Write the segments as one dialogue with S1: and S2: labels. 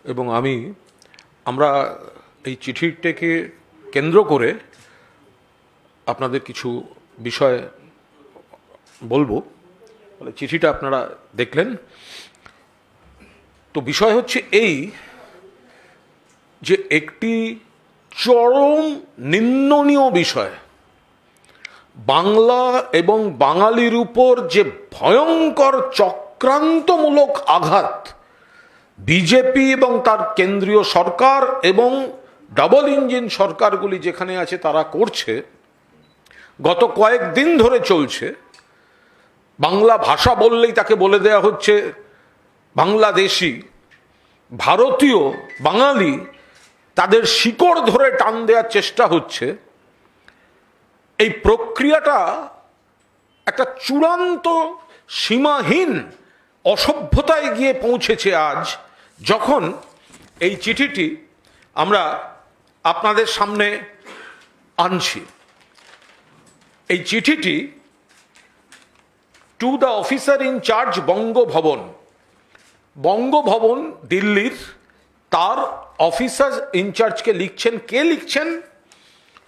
S1: এবং আমরা এই চিঠিটাকে কেন্দ্র করে আপনাদের কিছু বিষয় বলবো। চিঠিটা আপনারা দেখলেন তো। বিষয় হচ্ছে এই যে একটি চরম নিন্দনীয় বিষয়, বাংলা এবং বাঙালির উপর যে ভয়ঙ্কর চক্রান্তমূলক আঘাত বিজেপি এবং তার কেন্দ্রীয় সরকার এবং ডাবল ইঞ্জিন সরকারগুলি যেখানে আছে তারা করছে, গত কয়েকদিন ধরে চলছে। বাংলা ভাষা বললেই তাকে বলে দেয়া হচ্ছে বাংলাদেশি, ভারতীয়, বাঙালি, তাদের শিকড় ধরে টান দেওয়ার চেষ্টা হচ্ছে। এই প্রক্রিয়াটা একটা চূড়ান্ত সীমাহীন অসভ্যতায় গিয়ে পৌঁছেছে আজ, যখন এই চিঠিটি আমরা আপনাদের সামনে আনছি। এই চিঠিটি to the officer in charge Banga Bhavan, Banga Bhavan দিল্লির, তার অফিসার ইনচার্জকে লিখছেন। কে লিখছেন?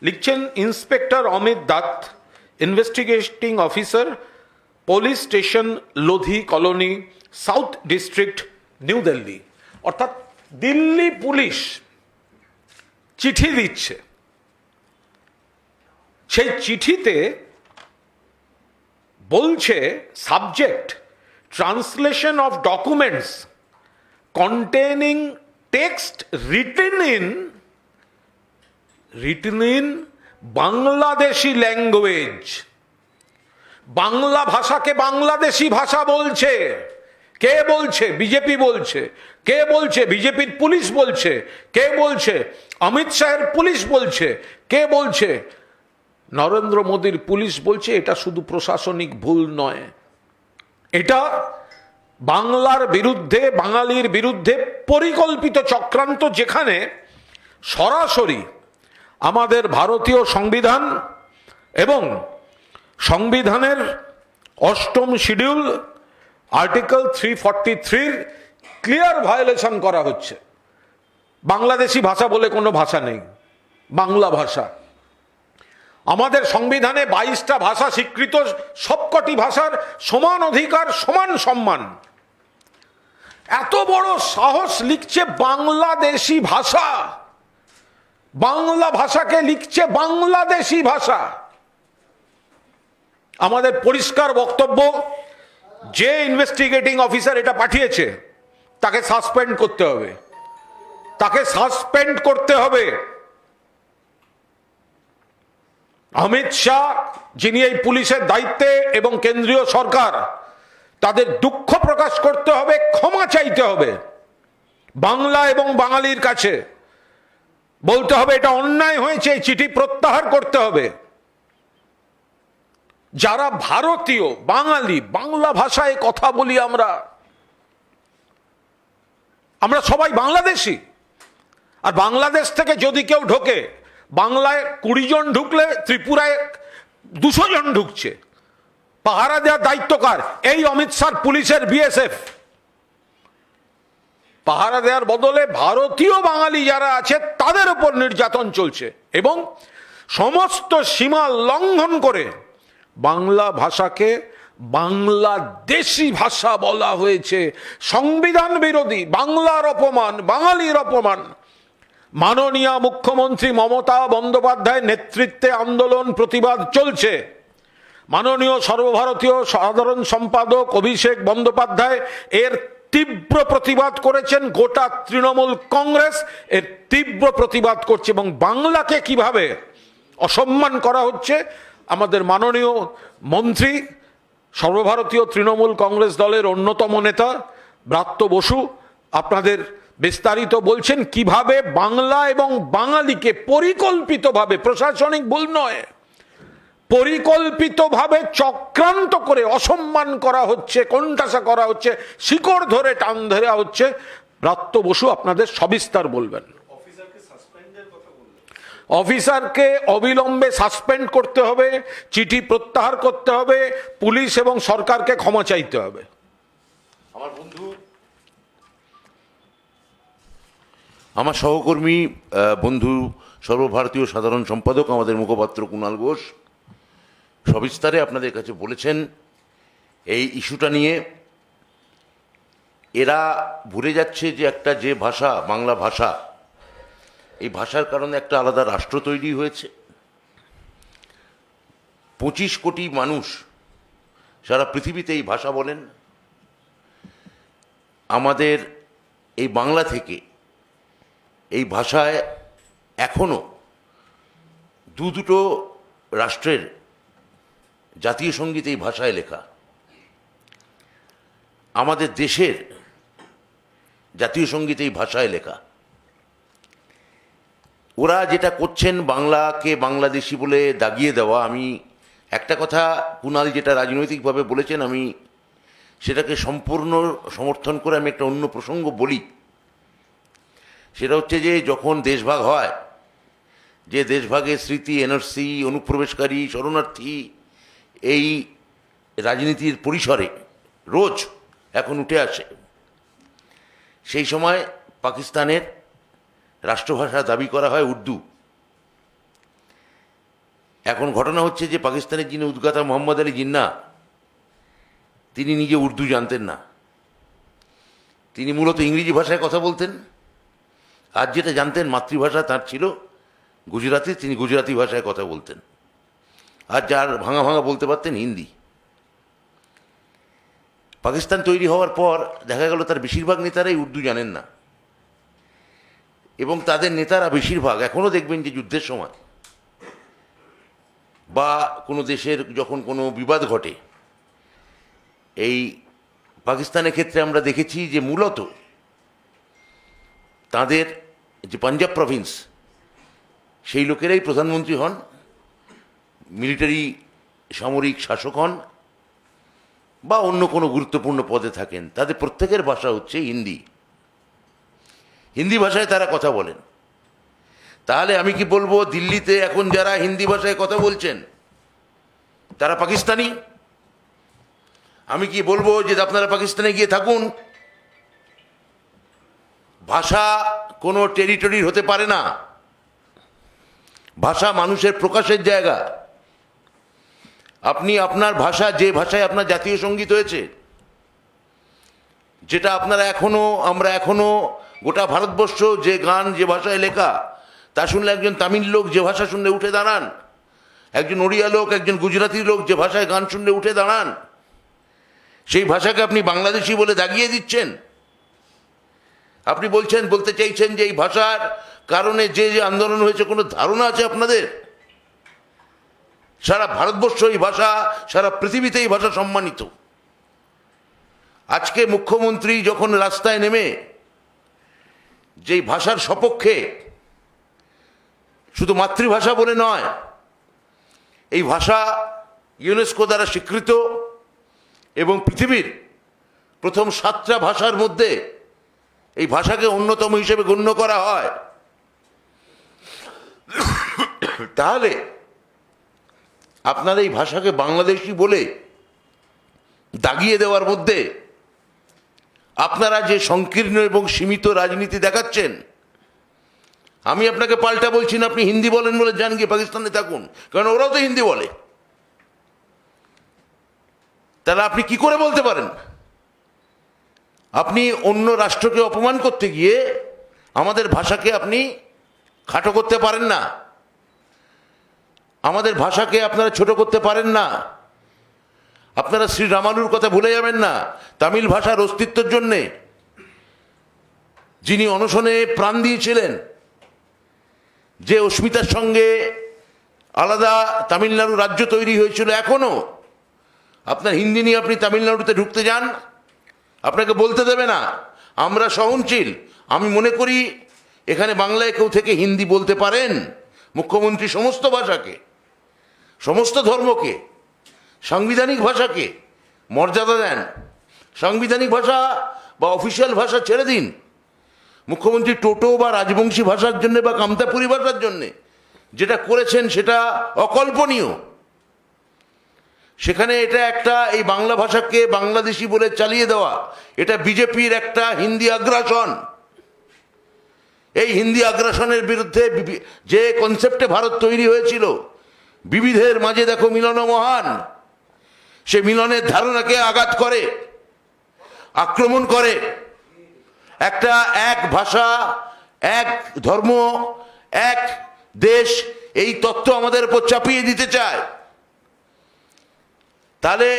S1: লিখছেন inspector Amit Dutta, investigating officer, police station Lodhi colony, south district, new Delhi. অর্থাৎ দিল্লি পুলিশ চিঠি দিচ্ছে। সেই চিঠিতে বলছে subject translation of documents containing text written in Bangladeshi language. Bangla ভাষাকে বাংলাদেশি ভাষা বলছে। কে বলছে? বিজেপি বলছে। কে বলছে? বিজেপির পুলিশ বলছে। কে বলছে? অমিত শাহের পুলিশ বলছে। কে বলছে? নরেন্দ্র মোদীর পুলিশ বলছে। এটা শুধু প্রশাসনিক ভুল নয়, এটা বাংলার বিরুদ্ধে, বাঙালির বিরুদ্ধে পরিকল্পিত চক্রান্ত, যেখানে সরাসরি আমাদের ভারতীয় সংবিধান এবং সংবিধানের 8ম শিডিউল আর্টিকেল 343 ক্লিয়ার ভায়োলেশন করা হচ্ছে। বাংলাদেশি ভাষা বলে কোনো ভাষা নেই, বাংলা ভাষা। আমাদের সংবিধানে 22টা ভাষা স্বীকৃত, সবকটি ভাষার সমান অধিকার, সমান সম্মান। এত বড় সাহস, লিখছে বাংলাদেশি ভাষা, বাংলা ভাষাকে লিখছে বাংলাদেশি ভাষা। আমাদের পরিষ্কার বক্তব্য, যে ইনভেস্টিগেটিং অফিসার এটা পাঠিয়েছে তাকে সাসপেন্ড করতে হবে, তাকে সাসপেন্ড করতে হবে। অমিত শাহ, যিনি এই পুলিশের দায়িত্বে, এবং কেন্দ্রীয় সরকার, তাদের দুঃখ প্রকাশ করতে হবে, ক্ষমা চাইতে হবে বাংলা এবং বাঙালির কাছে। বলতে হবে এটা অন্যায় হয়েছে, চিঠি প্রত্যাহার করতে হবে। যারা ভারতীয়, বাঙালি, বাংলা ভাষায় কথা বলি, আমরা সবাই বাংলাদেশি। আর বাংলাদেশ থেকে যদি কেউ ঢোকে, বাংলায় 20 জন ঢুকলে ত্রিপুরায় 200 জন ঢুকছে। পাহারা দেওয়ার দায়িত্ব কার? এই অমিত শাহ পুলিশের, বিএসএফ। পাহারা দেওয়ার বদলে ভারতীয় বাঙালি যারা আছে তাদের উপর নির্যাতন চলছে, এবং সমস্ত সীমা লঙ্ঘন করে বাংলা ভাষাকে বাংলাদেশি ভাষা বলা হয়েছে। সংবিধান বিরোধী, বাংলার অপমান, বাঙালির অপমান। মাননীয় মুখ্যমন্ত্রী মমতা বন্দ্যোপাধ্যায়ের নেতৃত্বে আন্দোলন, প্রতিবাদ চলছে। মাননীয় সর্বভারতীয় সাধারণ সম্পাদক অভিষেক বন্দ্যোপাধ্যায় এর তীব্র প্রতিবাদ করেছেন। গোটা তৃণমূল কংগ্রেস এর তীব্র প্রতিবাদ করছে। এবং বাংলাকে কিভাবে অসম্মান করা হচ্ছে, আমাদের মাননীয় মন্ত্রী, সর্বভারতীয় তৃণমূল কংগ্রেস দলের অন্যতম নেতা ব্রাত্য বসু আপনাদের বিস্তারিত বলছেন কিভাবে বাংলা এবং বাঙালিকে পরিকল্পিতভাবে, প্রশাসনিক ভুল নয়, পরিকল্পিতভাবে চক্রান্ত করে অসম্মান করা হচ্ছে, কোণঠাসা করা হচ্ছে, শিকড় ধরে টান ধরা হচ্ছে। ব্রাত্য বসু আপনাদের সবিস্তার বলবেন। অফিসারকে অবিলম্বে সাসপেন্ড করতে হবে, চিঠি প্রত্যাহার করতে হবে, পুলিশ এবং সরকারকে ক্ষমা চাইতে হবে।
S2: আমার বন্ধু আমার সহকর্মী বন্ধু সর্বভারতীয় সাধারণ সম্পাদক আমাদের মুখপাত্র কুণাল ঘোষ সবিস্তারে আপনাদের কাছে বলেছেন এই ইস্যুটা নিয়ে। এরা ভুলে যাচ্ছে যে একটা যে ভাষা, বাংলা ভাষা, এই ভাষার কারণে একটা আলাদা রাষ্ট্র তৈরি হয়েছে। 25 কোটি মানুষ সারা পৃথিবীতে এই ভাষা বলেন। আমাদের এই বাংলা থেকে এই ভাষায় এখনো দুটো রাষ্ট্রের জাতীয় সঙ্গীত এই ভাষায় লেখা। আমাদের দেশের জাতীয় সঙ্গীত এই ভাষায় লেখা। ওরা যেটা করছেন বাংলাকে বাংলাদেশি বলে দাগিয়ে দেওয়া, আমি একটা কথা কুণাল যেটা রাজনৈতিকভাবে বলেছেন আমি সেটাকে সম্পূর্ণ সমর্থন করে আমি একটা অন্য প্রসঙ্গ বলি। সেটা হচ্ছে যে যখন দেশভাগ হয়, যে দেশভাগের স্মৃতি, এনআরসি, অনুপ্রবেশকারী, শরণার্থী এই রাজনীতির পরিসরে রোজ এখন উঠে আসে, সেই সময় পাকিস্তানের রাষ্ট্রভাষা দাবি করা হয় উর্দু। এখন ঘটনা হচ্ছে যে পাকিস্তানের যিনি উদ্গাতা মোহাম্মদ আলী জিন্নাহ, তিনি নিজে উর্দু জানতেন না। তিনি মূলত ইংরেজি ভাষায় কথা বলতেন, আর যেটা জানতেন মাতৃভাষা তার ছিল গুজরাতি, তিনি গুজরাতি ভাষায় কথা বলতেন, আর যার ভাঙা ভাঙা বলতে পারতেন হিন্দি। পাকিস্তান তৈরি হওয়ার পর দেখা গেল তার বেশিরভাগ নেতারাই উর্দু জানেন না, এবং তাদের নেতারা বেশিরভাগ এখনও দেখবেন যে যুদ্ধের সময় বা কোনো দেশের যখন কোনো বিবাদ ঘটে, এই পাকিস্তানের ক্ষেত্রে আমরা দেখেছি যে মূলত তাদের যে পাঞ্জাব প্রভিন্স সেই লোকেরাই প্রধানমন্ত্রী হন, মিলিটারি সামরিক শাসক হন বা অন্য কোনো গুরুত্বপূর্ণ পদে থাকেন। তাদের প্রত্যেকের ভাষা হচ্ছে হিন্দি। হিন্দি ভাষায় তারা কথা বলেন। তাহলে আমি কি বলবো দিল্লিতে এখন যারা হিন্দি ভাষায় কথা বলছেন তারা পাকিস্তানি? আমি কি বলবো যে আপনারা পাকিস্তানে গিয়ে থাকুন? ভাষা কোনো টেরিটরির হতে পারে না। ভাষা মানুষের প্রকাশের জায়গা। আপনি আপনার ভাষা, যে ভাষায় আপনার জাতীয় সঙ্গীত হয়েছে, যেটা আমরা এখনো গোটা ভারতবর্ষ যে গান যে ভাষায় লেখা তা শুনলে একজন তামিল লোক যে ভাষা শুনলে উঠে দাঁড়ান, একজন ওড়িয়া লোক, একজন গুজরাটি লোক যে ভাষায় গান শুনলে উঠে দাঁড়ান, সেই ভাষাকে আপনি বাংলাদেশি বলে দাগিয়ে দিচ্ছেন। আপনি বলতে চাইছেন যে এই ভাষার কারণে যে যে আন্দোলন হয়েছে কোনো ধারণা আছে আপনাদের? সারা ভারতবর্ষ এই ভাষা, সারা পৃথিবীতে এই ভাষা সম্মানিত। আজকে মুখ্যমন্ত্রী যখন রাস্তায় নেমে যেই ভাষার সপক্ষে, শুধু মাতৃভাষা বলে নয়, এই ভাষা ইউনেস্কো দ্বারা স্বীকৃত এবং পৃথিবীর প্রথম 7টা ভাষার মধ্যে এই ভাষাকে অন্যতম হিসেবে গণ্য করা হয়, তাহলে আপনারা এই ভাষাকে বাংলাদেশি বলে দাগিয়ে দেওয়ার মধ্যে আপনারা যে সংকীর্ণ এবং সীমিত রাজনীতি দেখাচ্ছেন, আমি আপনাকে পাল্টা বলছি না আপনি হিন্দি বলেন বলে যান গিয়ে পাকিস্তানে থাকুন, কারণ ওরাও তো হিন্দি বলে। তাহলে আপনি কি করে বলতে পারেন? আপনি অন্য রাষ্ট্রকে অপমান করতে গিয়ে আমাদের ভাষাকে আপনি খাটো করতে পারেন না, আমাদের ভাষাকে আপনারা ছোট করতে পারেন না। আপনারা শ্রী রামানুর কথা ভুলে যাবেন না, তামিল ভাষার অস্তিত্বের জন্যে যিনি অনশনে প্রাণ দিয়েছিলেন, যে অস্মিতার সঙ্গে আলাদা তামিলনাড়ু রাজ্য তৈরি হয়েছিল। এখনো আপনার হিন্দি নিয়ে আপনি তামিলনাড়ুতে ঢুকতে যান, আপনাকে বলতে দেবে না। আমরা সহনশীল। আমি মনে করি এখানে বাংলায় কেউ থেকে হিন্দি বলতে পারেন। মুখ্যমন্ত্রী সমস্ত ভাষাকে, সমস্ত ধর্মকে, সাংবিধানিক ভাষাকে মর্যাদা দেন। সাংবিধানিক ভাষা বা অফিসিয়াল ভাষা ছেড়ে দিন। মুখ্যমন্ত্রী টোটো বা রাজবংশী ভাষার জন্যে বা কামতাপুরী ভাষার জন্যে যেটা করেছেন সেটা অকল্পনীয়। সেখানে এটা একটা এই বাংলা ভাষাকে বাংলাদেশি বলে চালিয়ে দেওয়া, এটা বিজেপির একটা হিন্দি আগ্রাসন। এই হিন্দি আগ্রাসনের বিরুদ্ধে যে কনসেপ্টে ভারত তৈরি হয়েছিল, বিবিধের মাঝে দেখো মিলন মহান, সে মিলনের ধারণাকে আঘাত করে, আক্রমণ করে। একটা এক ভাষা, এক ধর্ম, এক দেশ, এই তত্ত্ব আমাদের উপর চাপিয়ে দিতে চায়। তাহলে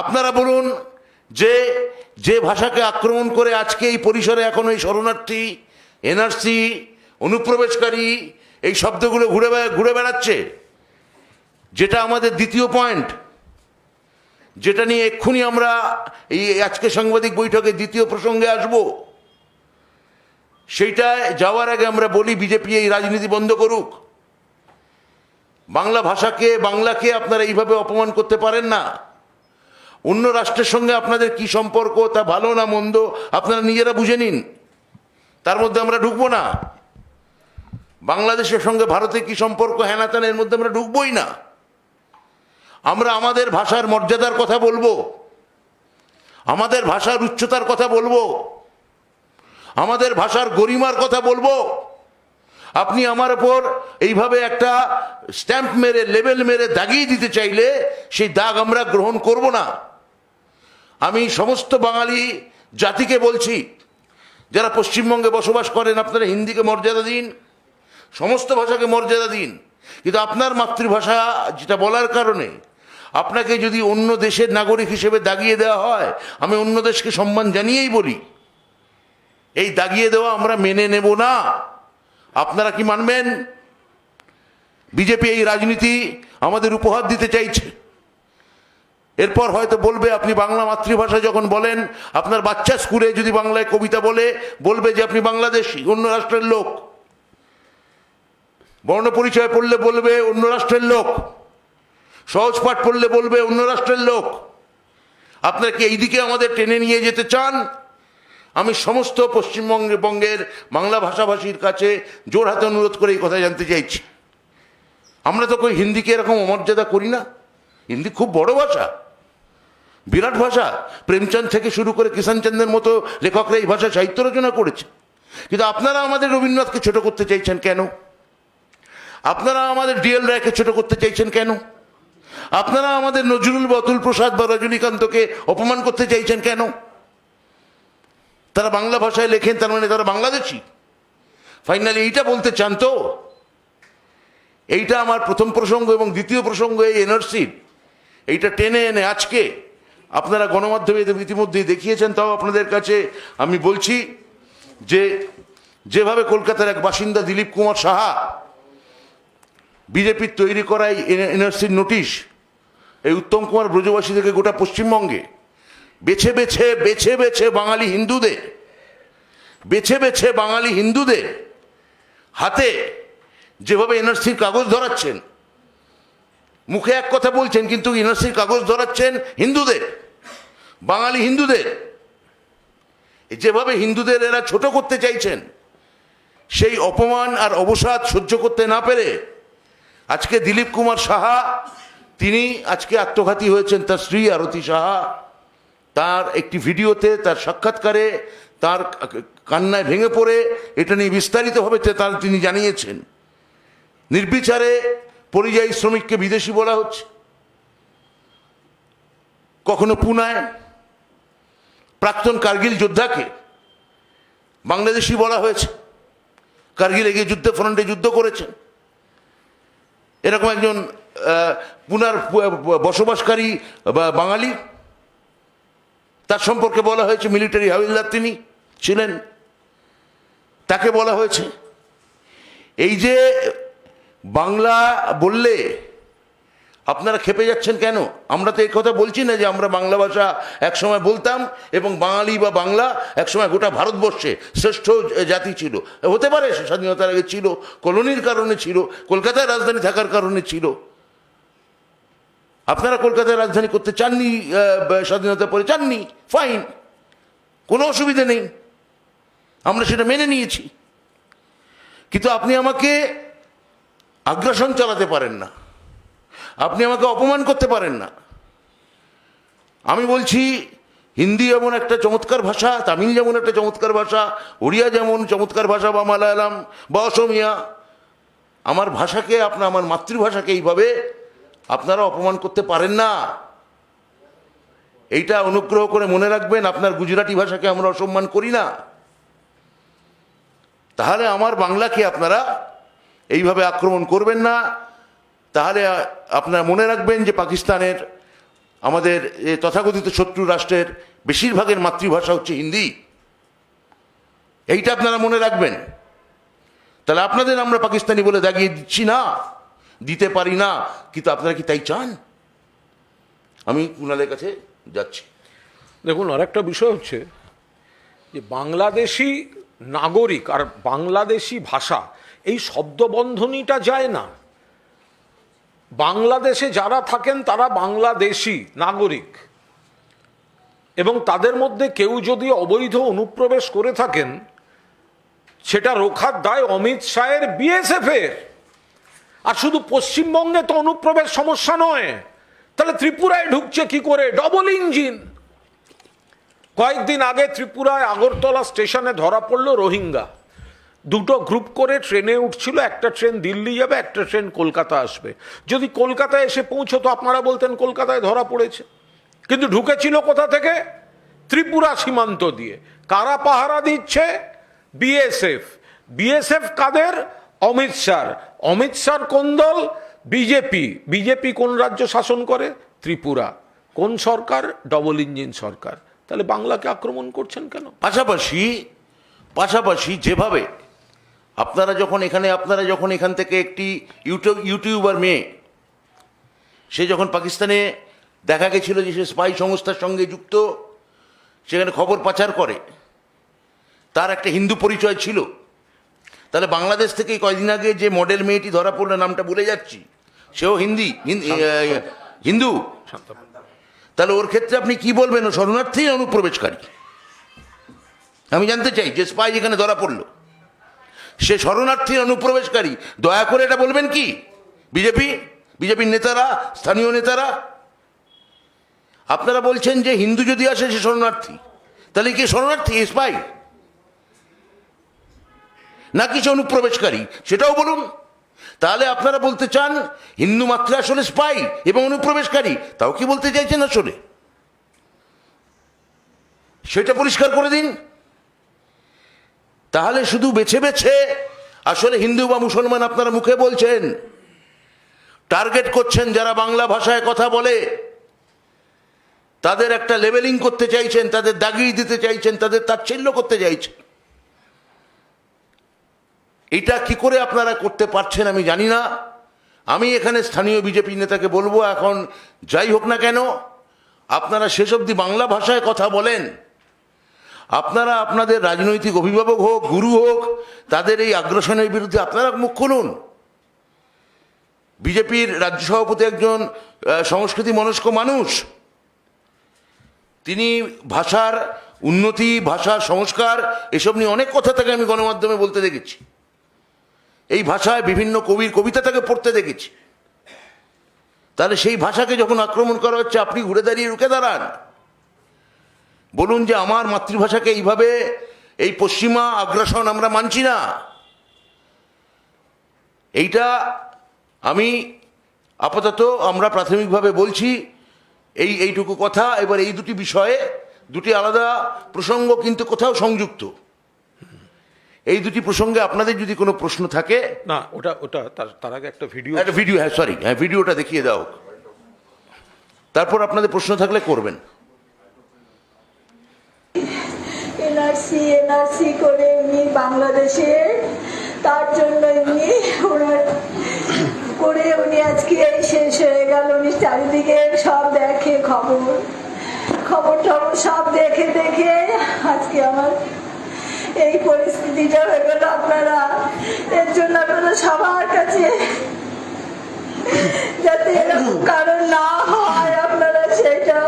S2: আপনারা বলুন যে যে ভাষাকে আক্রমণ করে আজকে এই পরিসরে এখন এই শরণার্থী, এনআরসি, অনুপ্রবেশকারী এই শব্দগুলো ঘুরে বেড়াচ্ছে, যেটা আমাদের দ্বিতীয় পয়েন্ট, যেটা নিয়ে এক্ষুনি আমরা এই আজকে সাংবাদিক বৈঠকে দ্বিতীয় প্রসঙ্গে আসব। সেইটা যাওয়ার আগে আমরা বলি বিজেপি এই রাজনীতি বন্ধ করুক। বাংলা ভাষাকে, বাংলাকে আপনারা এইভাবে অপমান করতে পারেন না। অন্য রাষ্ট্রের সঙ্গে আপনাদের কি সম্পর্ক, তা ভালো না মন্দ আপনারা নিজেরা বুঝে নিন, তার মধ্যে আমরা ঢুকবো না। বাংলাদেশের সঙ্গে ভারতের কি সম্পর্ক, হ্যানাত্যান, এর মধ্যে আমরা ঢুকবোই না। আমরা আমাদের ভাষার মর্যাদার কথা বলবো, আমাদের ভাষার উচ্চতার কথা বলবো, আমাদের ভাষার গরিমার কথা বলবো। আপনি আমার ওপর এইভাবে একটা স্ট্যাম্প মেরে, লেবেল মেরে দাগিয়ে দিতে চাইলে সেই দাগ আমরা গ্রহণ করব না। আমি সমস্ত বাঙালি জাতিকে বলছি, যারা পশ্চিমবঙ্গে বসবাস করেন, আপনারা হিন্দিকে মর্যাদা দিন, সমস্ত ভাষাকে মর্যাদা দিন, কিন্তু আপনার মাতৃভাষা যেটা বলার কারণে আপনাকে যদি অন্য দেশের নাগরিক হিসেবে দাগিয়ে দেওয়া হয়, আমি অন্য দেশকে সম্মান জানিয়েই বলি, এই দাগিয়ে দেওয়া আমরা মেনে নেব না। আপনারা কি মানবেন? বিজেপি এই রাজনীতি আমাদের উপহার দিতে চাইছে। এরপর হয়তো বলবে, আপনি বাংলা মাতৃভাষা যখন বলেন, আপনার বাচ্চা স্কুলে যদি বাংলায় কবিতা বলবে যে আপনি বাংলাদেশি, অন্য রাষ্ট্রের লোক। বর্ণ পরিচয় পড়লে বলবে অন্য রাষ্ট্রের লোক, সহজ পাঠ পড়লে বলবে অন্য রাষ্ট্রের লোক। আপনারা কি এইদিকে আমাদের টেনে নিয়ে যেতে চান? আমি সমস্ত পশ্চিমবঙ্গের বাংলা ভাষাভাষীর কাছে জোর হাতে অনুরোধ করে এই কথা জানতে চাইছি। আমরা তো কই হিন্দিকে এরকম অমর্যাদা করি না। হিন্দি খুব বড় ভাষা, বিরাট ভাষা। প্রেমচন্দ থেকে শুরু করে কিষানচন্দ্রের মতো লেখকরা এই ভাষায় সাহিত্য রচনা করেছে। কিন্তু আপনারা আমাদের রবীন্দ্রনাথকে ছোট করতে চাইছেন কেন? আপনারা আমাদের ডিএল রায়কে ছোট করতে চাইছেন কেন? আপনারা আমাদের নজরুল বা অতুল প্রসাদ বা রজনীকান্তকে অপমান করতে চাইছেন কেন? তারা বাংলা ভাষায় লেখেন, তার মানে তারা বাংলাদেশি। ফাইনালি এইটা বলতে চান তো? এইটা আমার প্রথম প্রসঙ্গ। এবং দ্বিতীয় প্রসঙ্গ এই এনআরসির, এইটা টেনে এনে আজকে আপনারা গণমাধ্যমে ইতিমধ্যেই দেখিয়েছেন। তাও আপনাদের কাছে আমি বলছি যে যেভাবে কলকাতার এক বাসিন্দা দিলীপ কুমার সাহা বিজেপির তৈরি করা এই এনআরসির নোটিশ এই উত্তম কুমার ব্রজবাসী থেকে গোটা পশ্চিমবঙ্গে বেছে বেছে বাঙালি হিন্দুদের হাতে যেভাবে এনআরসির কাগজ ধরাচ্ছেন, মুখে এক কথা বলছেন কিন্তু এনআরসির কাগজ ধরাচ্ছেন হিন্দুদের, বাঙালি হিন্দুদের। যেভাবে হিন্দুদের এরা ছোট করতে চাইছেন, সেই অপমান আর অবসাদ সহ্য করতে না পেরে আজকে দিলীপ কুমার সাহা তিনি আজকে আত্মঘাতী হয়েছেন। তার স্ত্রী আরতি সাহা তার একটি ভিডিওতে, তার সাক্ষাৎকারে, তার কান্নায় ভেঙে পড়ে এটা নিয়ে বিস্তারিতভাবে তিনি জানিয়েছেন। নির্বিচারে পরিযায়ী শ্রমিককে বিদেশি বলা হচ্ছে, কখনো পুনায় প্রাক্তন কার্গিল যোদ্ধাকে বাংলাদেশি বলা হয়েছে, কার্গিলে গিয়ে ফ্রন্টে যুদ্ধ করেছেন। এরকম একজন পুনার বসবাসকারী বাঙালি, তার সম্পর্কে বলা হয়েছে মিলিটারি হাবিলদার তিনি ছিলেন, তাকে বলা হয়েছে। এই যে বাংলা বললে আপনারা খেপে যাচ্ছেন কেন? আমরা তো এই কথা বলছি না যে আমরা বাংলা ভাষা একসময় বলতাম এবং বাঙালি বা বাংলা একসময় গোটা ভারতবর্ষে শ্রেষ্ঠ জাতি ছিল। হতে পারে স্বাধীনতার আগে ছিল, কলোনির কারণে ছিল, কলকাতায় রাজধানী থাকার কারণে ছিল। আপনারা কলকাতায় রাজধানী করতে চাননি, স্বাধীনতার পরে চাননি, ফাইন, কোনো অসুবিধা নেই, আমরা সেটা মেনে নিয়েছি। কিন্তু আপনি আমাকে আগ্রাসন চালাতে পারেন না, আপনি আমাকে অপমান করতে পারেন না। আমি বলছি হিন্দি যেমন একটা চমৎকার ভাষা, তামিল যেমন একটা চমৎকার ভাষা, ওড়িয়া যেমন চমৎকার ভাষা, বা মালায়ালাম বা অসমিয়া, আমার ভাষাকে আমার মাতৃভাষাকে এইভাবে আপনারা অপমান করতে পারেন না। এইটা অনুগ্রহ করে মনে রাখবেন। আপনার গুজরাটি ভাষাকে আমরা অসম্মান করি না। তাহলে আমার বাংলাকে আপনারা এইভাবে আক্রমণ করবেন না। তাহলে আপনারা মনে রাখবেন যে পাকিস্তানের, আমাদের তথাকথিত শত্রু রাষ্ট্রের বেশিরভাগের মাতৃভাষা হচ্ছে হিন্দি। এইটা আপনারা মনে রাখবেন। তাহলে আপনাদের আমরা পাকিস্তানি বলে দাগিয়ে দিচ্ছি না, দিতে পারি না, কিন্তু আপনারা কি তাই চান? আমি কুণালের কাছে যাচ্ছি।
S1: দেখুন, আরেকটা বিষয় হচ্ছে যে বাংলাদেশি নাগরিক আর বাংলাদেশি ভাষা, এই শব্দবন্ধনীটা যায় না। বাংলাদেশে যারা থাকেন তারা বাংলাদেশি নাগরিক, এবং তাদের মধ্যে কেউ যদি অবৈধ অনুপ্রবেশ করে থাকেন, সেটা রোখার দায় অমিত শাহের বিএসএফ এর। আর শুধু পশ্চিমবঙ্গে তো অনুপ্রবেশ সমস্যা নয়, তাহলে ত্রিপুরায় ঢুকছে কি করে? Double engine. কয়েকদিন আগে ত্রিপুরায় আগরতলা স্টেশনে ধরা পড়লো রোহিঙ্গা। দুটো গ্রুপ করে ট্রেনে উঠছিল, একটা ট্রেন দিল্লি যাবে, একটা ট্রেন কলকাতা আসবে। যদি কলকাতায় এসে পৌঁছতো আপনারা বলতেন কলকাতায় ধরা পড়েছে, কিন্তু ঢুকেছিল কোথা থেকে? ত্রিপুরা সীমান্ত দিয়ে। কারা পাহারা দিচ্ছে? বিএসএফ। বিএসএফ কাদের? অমিত শাহ। অমিত শাহ কোন দল? বিজেপি। বিজেপি কোন রাজ্য শাসন করে? ত্রিপুরা। কোন সরকার? ডবল ইঞ্জিন সরকার। তাহলে বাংলাকে আক্রমণ করছেন কেন?
S2: পাশাপাশি যেভাবে আপনারা যখন এখান থেকে একটি ইউটিউবার মেয়ে, সে যখন পাকিস্তানে দেখা গেছিল যে সে স্পাই সংস্থার সঙ্গে যুক্ত, সেখানে খবর পাচার করে, তার একটা হিন্দু পরিচয় ছিল। তাহলে বাংলাদেশ থেকে কয়দিন আগে যে মডেল মেয়েটি ধরা পড়লো, নামটা ভুলে যাচ্ছি, সেও হিন্দু। তাহলে ওর ক্ষেত্রে আপনি কি বলবেন? ও শরণার্থী না অনুপ্রবেশকারী? আমি জানতে চাই, যে স্পাই যেখানে ধরা পড়লো সে শরণার্থী অনুপ্রবেশকারী, দয়া করে এটা বলবেন কি বিজেপির নেতারা, স্থানীয় নেতারা? আপনারা বলছেন যে হিন্দু যদি আসে সে শরণার্থী, তাহলে কি শরণার্থী স্পাই নাকি সে অনুপ্রবেশকারী? সেটাও বলুন। তাহলে আপনারা বলতে চান হিন্দু মাত্র আসলে স্পাই এবং অনুপ্রবেশকারী, তাও কি বলতে চাইছেন আসলে? সেটা পরিষ্কার করে দিন। তাহলে শুধু বেছে বেছে আসলে হিন্দু বা মুসলমান আপনারা মুখে বলছেন, টার্গেট করছেন যারা বাংলা ভাষায় কথা বলে, তাদের একটা লেবেলিং করতে চাইছেন, তাদের দাগিয়ে দিতে চাইছেন, তাদের তাচ্ছিল্য করতে চাইছেন। এটা কি করে আপনারা করতে পারছেন আমি জানি না। আমি এখানে স্থানীয় বিজেপি নেতাকে বলবো, এখন যাই হোক না কেন, আপনারা শেষ অবধি বাংলা ভাষায় কথা বলেন। আপনারা আপনাদের রাজনৈতিক অভিভাবক হোক, গুরু হোক, তাদের এই আগ্রাসনের বিরুদ্ধে আপনারা মুখ খুলুন। বিজেপির রাজ্য সভাপতি একজন সংস্কৃতি মনস্ক মানুষ, তিনি ভাষার উন্নতি, ভাষার সংস্কার, এসব নিয়ে অনেক কথা তাকে আমি গণমাধ্যমে বলতে দেখেছি। এই ভাষায় বিভিন্ন কবির কবিতা তাকে পড়তে দেখেছি। তাহলে সেই ভাষাকে যখন আক্রমণ করা হচ্ছে, আপনি ঘুরে দাঁড়িয়ে রুখে দাঁড়ান, বলুন যে আমার মাতৃভাষাকে এইভাবে, এই পশ্চিমা আগ্রাসন আমরা মানছি না। এইটা আমি আপাতত আমরা প্রাথমিকভাবে বলছি এইটুকু কথা। এবার এই দুটি বিষয়ে দুটি আলাদা প্রসঙ্গ, কিন্তু কোথাও সংযুক্ত। এই দুটি প্রসঙ্গে আপনাদের যদি কোনো প্রশ্ন থাকে,
S1: না ওটা তার আগে একটা ভিডিও,
S2: ভিডিওটা দেখিয়ে দাও, তারপর আপনাদের প্রশ্ন থাকলে করবেন।
S3: এনআরসি করে উনি বাংলাদেশে, তার জন্য উনি আজকে এই শেষ হয়ে গেল। উনি চারিদিকে সব দেখে, খবর সব দেখে আজকে আমার এই পরিস্থিতিটা হয়ে গেল। আপনারা এর জন্য আপনারা সবার কাছে, যাতে এরকম কারণ না হয়, আপনারা সেটা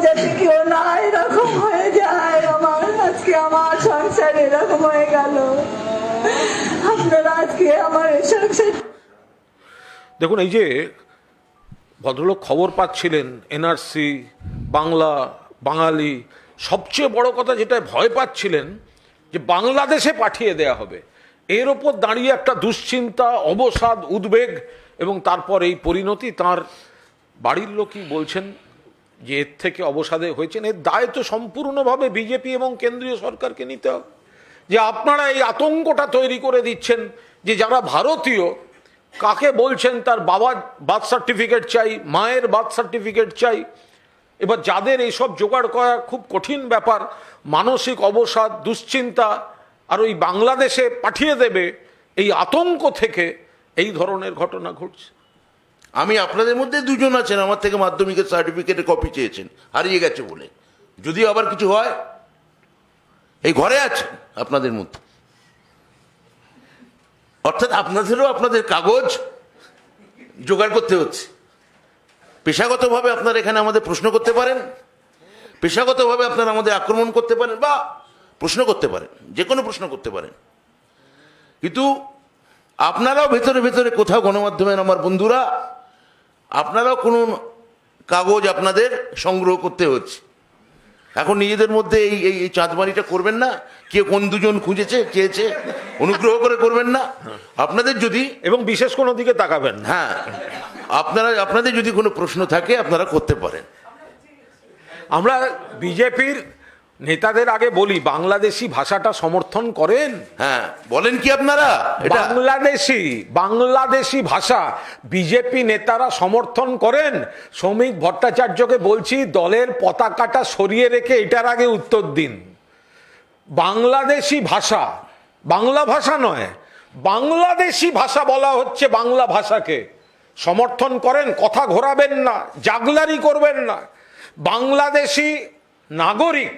S3: যাতে কেউ না এরকম হয়ে যায়। আজকে আমার সংসার এরকম হয়ে গেল। আপনারা আজকে আমার সংসার,
S1: দেখুন, এই যে ভদ্রলোক খবর পাচ্ছিলেন এনআরসি, বাংলা বাঙালি, সবচেয়ে বড় কথা যেটা ভয় পাচ্ছিলেন যে বাংলাদেশে পাঠিয়ে দেয়া হবে, এর ওপর দাঁড়িয়ে একটা দুশ্চিন্তা, অবসাদ, উদ্বেগ, এবং তারপর এই পরিণতি। তার বাড়ির লোকই বলছেন যে এর থেকে অবসাদে হয়েছেন। এর দায় তো সম্পূর্ণভাবে বিজেপি এবং কেন্দ্রীয় সরকারকে নিতে হবে, যে আপনারা এই আতঙ্কটা তৈরি করে দিচ্ছেন যে যারা ভারতীয়, কাকে বলছেন তার বাবার বার্থ সার্টিফিকেট চাই, মায়ের বার্থ সার্টিফিকেট চাই। এবার যাদের এইসব জোগাড় করা খুব কঠিন ব্যাপার, মানসিক অবসাদ, দুশ্চিন্তা, আর ওই বাংলাদেশে পাঠিয়ে দেবে, এই আতঙ্ক থেকে এই ধরনের ঘটনা ঘটছে।
S2: আমি আপনাদের মধ্যে দুজন আছেন আমার থেকে মাধ্যমিকের সার্টিফিকেটের কপি চেয়েছেন, হারিয়ে গেছে বলে। যদি আবার কিছু হয়, এই ঘরে আছে আপনাদের মধ্যে। অর্থাৎ আপনাদেরও আপনাদের কাগজ জোগাড় করতে হচ্ছে। পেশাগতভাবে আপনারা এখানে আমাদের প্রশ্ন করতে পারেন, পেশাগতভাবে আপনারা আমাদের আক্রমণ করতে পারেন বা প্রশ্ন করতে পারেন, যে কোনো প্রশ্ন করতে পারেন, কিন্তু আপনারাও ভেতরে ভেতরে কোথাও গণমাধ্যমের আমার বন্ধুরা, আপনারাও কোনো কাগজ আপনাদের সংগ্রহ করতে হচ্ছে। এখন নিজেদের মধ্যে এই এই চাঁদবাড়িটা করবেন না, কে কোন দুজন খুঁজেছে চেয়েছে, অনুগ্রহ করে করবেন না। আপনাদের যদি,
S1: এবং বিশেষ কোনো দিকে তাকাবেন না।
S2: হ্যাঁ, আপনাদের যদি কোনো প্রশ্ন থাকে আপনারা করতে পারেন।
S1: আমরা বিজেপির নেতাদের আগে বলি, বাংলাদেশি ভাষাটা সমর্থন করেন?
S2: হ্যাঁ, বলেন কি আপনারা এটা?
S1: বাংলাদেশি ভাষা বিজেপি নেতারা সমর্থন করেন? শ্রমিক ভট্টাচার্যকে বলছি, দলের পতাকাটা সরিয়ে রেখে এটার আগে উত্তর দিন। বাংলাদেশি ভাষা, বাংলা ভাষা নয়, বাংলাদেশি ভাষা বলা হচ্ছে। বাংলা ভাষাকে সমর্থন করেন? কথা ঘোরাবেন না, জাগলারি করবেন না। বাংলাদেশি নাগরিক,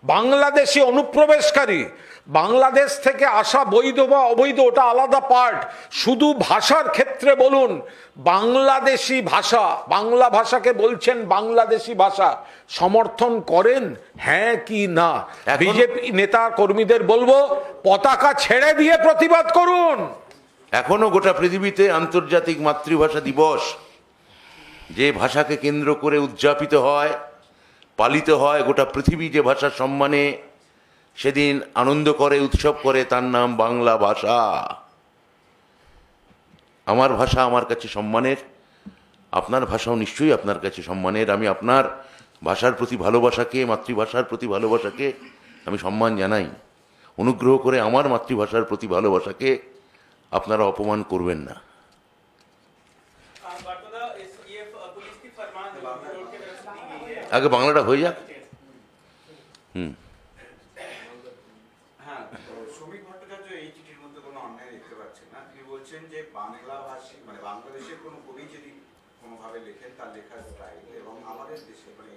S1: বাংলাদেশি অনুপ্রবেশকারী, বাংলাদেশ থেকে আসা বৈধ বা অবৈধ ওটা আলাদা পার্ট। শুধু ভাষার ক্ষেত্রে বলুন বাংলাদেশি ভাষা, বাংলা ভাষাকে বলছেন বাংলাদেশি ভাষা, সমর্থন করেন হ্যাঁ কি না? বিজেপি নেতা কর্মীদের বলবো, পতাকা ছেড়ে দিয়ে প্রতিবাদ করুন।
S2: এখনো গোটা পৃথিবীতে আন্তর্জাতিক মাতৃভাষা দিবস, যে ভাষাকে কেন্দ্র করে উদযাপিত হয়, পালিত হয়, গোটা পৃথিবী যে ভাষার সম্মানে সেদিন আনন্দ করে, উৎসব করে, তার নাম বাংলা ভাষা। আমার ভাষা আমার কাছে সম্মানের, আপনার ভাষাও নিশ্চয়ই আপনার কাছে সম্মানের। আমি আপনার ভাষার প্রতি ভালোবাসাকে, মাতৃভাষার প্রতি ভালোবাসাকে আমি সম্মান জানাই। অনুগ্রহ করে আমার মাতৃভাষার প্রতি ভালোবাসাকে আপনারা অপমান করবেন না। আগে বাংলাটা হয়ে যাক।
S4: শ্রমিক ভট্টাচার্য এই চিঠির মধ্যে কোনো অন্যায় দেখতে পাচ্ছেন না। তিনি বলছেন যে বাংলা ভাষী, মানে বাংলাদেশের কোনো কবি যদি কোনোভাবে লেখেন, তার লেখার স্টাইল এবং আমাদের দেশে, মানে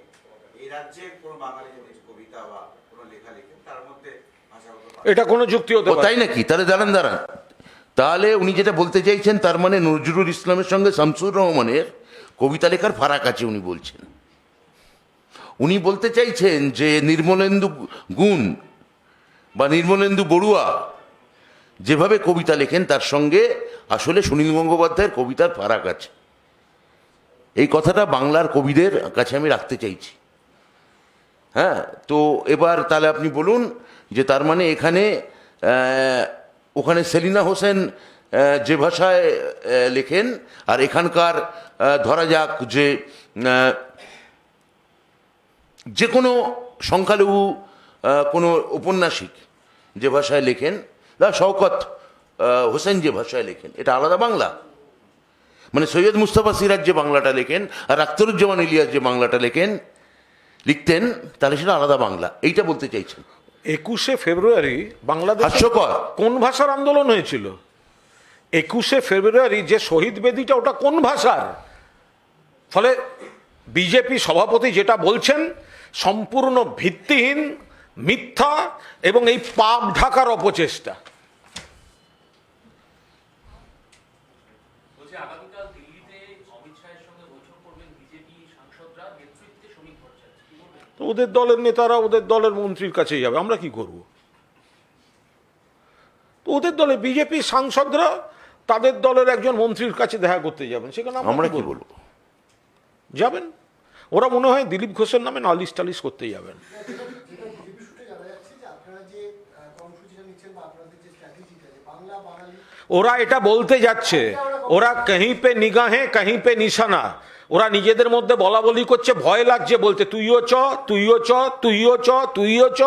S4: এই রাজ্যের কোনো বাঙালি যদি কবিতা বা কোনো লেখা লেখেন, তার মধ্যে ভাষাগত
S1: এটা কোনো যুক্তি হতে পারে?
S2: তাই নাকি? তাহলে দাঁড়ান। তাহলে উনি যেটা বলতে চাইছেন, তার মানে নজরুল ইসলামের সঙ্গে শামসুর রহমানের কবিতা লেখার ফারাক আছে উনি বলছেন। উনি বলতে চাইছেন যে নির্মলেন্দু গুণ বা নির্মলেন্দু বড়ুয়া যেভাবে কবিতা লেখেন, তার সঙ্গে আসলে সুনীল গঙ্গোপাধ্যায়ের কবিতার ফারাক আছে। এই কথাটা বাংলার কবিদের কাছে আমি রাখতে চাইছি। হ্যাঁ, তো এবার তাহলে আপনি বলুন যে তার মানে এখানে ওখানে সেলিনা হোসেন যে ভাষায় লেখেন, আর এখানকার ধরা যাক যে কোনো সংখ্যালঘু কোনো ঔপন্যাসিক যে ভাষায় লেখেন, বা শওকত হোসেন যে ভাষায় লেখেন, এটা আলাদা বাংলা। মানে সৈয়দ মুস্তফা সিরাজ যে বাংলাটা লেখেন আর আখতারুজ্জামান ইলিয়াস যে বাংলাটা লিখতেন, তাহলে সেটা আলাদা বাংলা। এইটা বলতে চাইছেন।
S1: 21শে ফেব্রুয়ারি বাংলাদেশে
S2: হাস্যকর।
S1: কোন ভাষার আন্দোলন হয়েছিল? 21শে ফেব্রুয়ারি যে শহীদ বেদিটা, ওটা কোন ভাষার? ফলে বিজেপি সভাপতি যেটা বলছেন সম্পূর্ণ ভিত্তিহীন, মিথ্যা এবং এই পাপ ঢাকার অপচেষ্টা। তো ওদের দলের নেতারা ওদের দলের মন্ত্রীর কাছে যাবে, আমরা কি করব? তো ওদের দলে বিজেপি সাংসদরা তাদের দলের একজন মন্ত্রীর কাছে দেখা করতে যাবেন, সেখানে
S2: আমরা কি বলবো?
S1: যাবেন। ওরা মনে হয় দিলীপ ঘোষের নামে নালিশ টালিশ করতে যাবেন।
S5: যেটা বিজেপি সূত্রে জানা যাচ্ছে যে আপনারা যে কর্মসূচিটা নিচ্ছেন বা আপনাদের যে স্ট্র্যাটেজিটা যে বাংলা বাঙালি,
S1: ওরা এটা বলতে যাচ্ছে, ওরা কहीं पे निगाहें कहीं पे निशाना, ওরা নিজেদের মধ্যে বলা বলি করছে, ভয় লাগছে বলতে তুইও চ তুইও চ তুইও চ তুইও চ,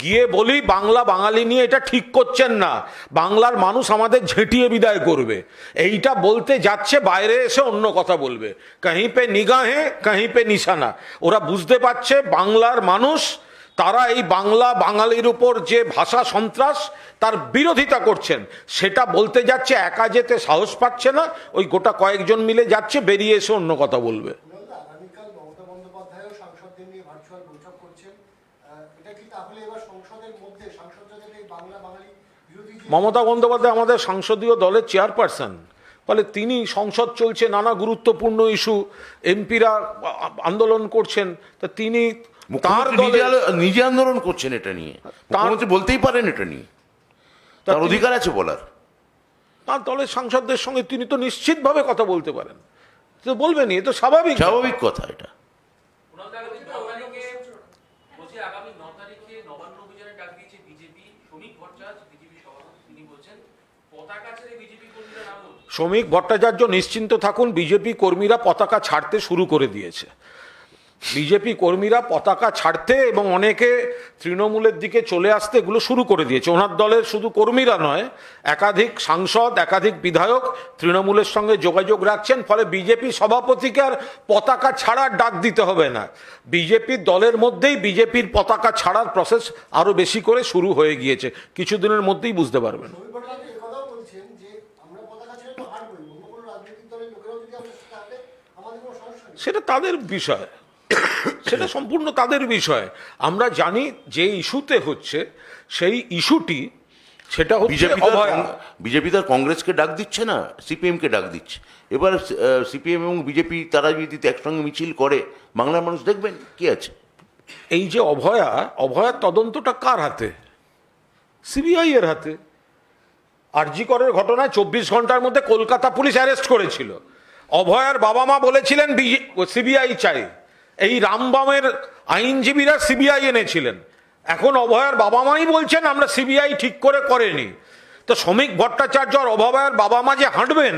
S1: গিয়ে বলি বাংলা বাঙালি নিয়ে এটা ঠিক করছেন না, বাংলার মানুষ আমাদের ঝেঁটিয়ে বিদায় করবে, এইটা বলতে যাচ্ছে, বাইরে এসে অন্য কথা বলবে, कहीं पे निगाहें कहीं पे निशाना। ওরা বুঝতে পারছে বাংলার মানুষ, তারা এই বাংলা বাঙালির উপর যে ভাষা সন্ত্রাস তার বিরোধিতা করছেন, সেটা বলতে যাচ্ছে, একা যেতে সাহস পাচ্ছে না, ওই গোটা কয়েকজন মিলে যাচ্ছে, বেরিয়ে এসে অন্য কথা বলবে।
S5: কুণালদা, আগামীকাল মমতা বন্দ্যোপাধ্যায়ও সাংসদদের নিয়ে ভার্চুয়াল বৈঠক করছেন, এটা কি তাহলে এবার সংসদের মধ্যে সাংসদরা যাতে এই বাংলা বাঙালি বিরোধী যে
S1: মমতা বন্দ্যোপাধ্যায় আমাদের সংসদীয় দলের চেয়ারপারসন, ফলে তিনি, সংসদ চলছে, নানা গুরুত্বপূর্ণ ইস্যু, এমপিরা আন্দোলন করছেন, তা তিনি তার
S2: মুখ্যমন্ত্রী
S1: দলে
S2: নিজে আন্দোলন করছেন এটা নিয়ে, মুখ্যমন্ত্রী বলতেই পারেন এটা নিয়ে, তার অধিকার আছে বলার।
S1: তার দলের সাংসদদের সঙ্গে তিনি তো নিশ্চিতভাবে কথা বলতে পারেন, তো বলবেনই, এ তো স্বাভাবিক।
S2: স্বাভাবিক কথা এটা।
S6: আগামী 9 তারিখে নবান্ন অভিযানের ডাক দিয়েছে বিজেপি। শ্রমিক ভট্টাচার্য বিজেপি সভাপতি, তিনি বলছেন পতাকা ছেড়ে বিজেপি কর্মীরা নামুন।
S1: শ্রমিক ভট্টাচার্য নিশ্চিন্ত থাকুন, বিজেপি কর্মীরা পতাকা ছাড়তে শুরু করে দিয়েছে। বিজেপি কর্মীরা পতাকা ছাড়তে এবং অনেকে তৃণমূলের দিকে চলে আসতে এগুলো শুরু করে দিয়েছে। ওনার দলের শুধু কর্মীরা নয়, একাধিক সাংসদ, একাধিক বিধায়ক তৃণমূলের সঙ্গে যোগাযোগ রাখছেন, ফলে বিজেপি সভাপতিকে আর পতাকা ছাড়ার ডাক দিতে হবে না। বিজেপির দলের মধ্যেই বিজেপির পতাকা ছাড়ার প্রসেস আরও বেশি করে শুরু হয়ে গিয়েছে, কিছুদিনের মধ্যেই বুঝতে পারবেন।
S5: শ্রমিক ভট্টাচার্য একথাও বলছেন যে আমরা পতাকা ছেড়ে তো হারবই, অন্য কোনো রাজনৈতিক দলের লোকেরাও যদি আমরা তাহলে আমাদের কোনো সমস্যা নেই।
S1: সেটা তাদের বিষয়, সেটা সম্পূর্ণ তাদের বিষয়। আমরা জানি যে ইস্যুতে হচ্ছে সেই ইস্যুটি, সেটা হচ্ছে অভয়া।
S2: বিজেপি তার কংগ্রেসকে ডাক দিচ্ছে না, সিপিএমকে ডাক দিচ্ছে। এবার সিপিএম এবং বিজেপি তারা যদি একসঙ্গে মিছিল করে, বাংলার মানুষ দেখবেন কি আছে।
S1: এই যে অভয়ার তদন্তটা কার হাতে? সিবিআই এর হাতে। আরজি করের ঘটনায় 24 ঘন্টার মধ্যে কলকাতা পুলিশ অ্যারেস্ট করেছিল। অভয়ার বাবা মা বলেছিলেন সিবিআই চাই, এই রামবামের আইনজীবীরা সিবিআই এনেছিলেন। এখন অভয়ার বাবা মাই বলছেন আমরা সিবিআই ঠিক করে করেনি। তো শ্রমিক ভট্টাচার্য আর অভয়ার বাবা মা যে হাঁটবেন,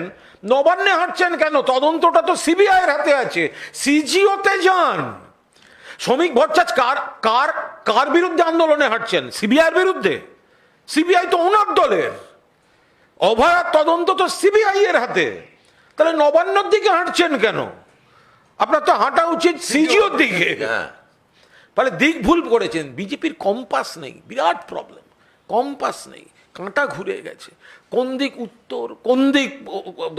S1: নবান্নে হাঁটছেন কেন? তদন্তটা তো সিবিআই এর হাতে আছে, সিজিওতে যান। শ্রমিক ভট্টাচার্য কার কার কার বিরুদ্ধে আন্দোলনে হাঁটছেন? সিবিআইয়ের বিরুদ্ধে। সিবিআই তো ওনার দলের। অভয়ার তদন্ত তো সিবিআই এর হাতে, তাহলে নবান্নর দিকে হাঁটছেন কেন? আপনার তো হাঁটা উচিত সিজিওর দিকে।
S2: হ্যাঁ,
S1: ফলে দিক ভুল করেছেন। বিজেপির কম্পাস নেই, বিরাট প্রবলেম। কম্পাস নেই, কাঁটা ঘুরে গেছে। কোন দিক উত্তর, কোন দিক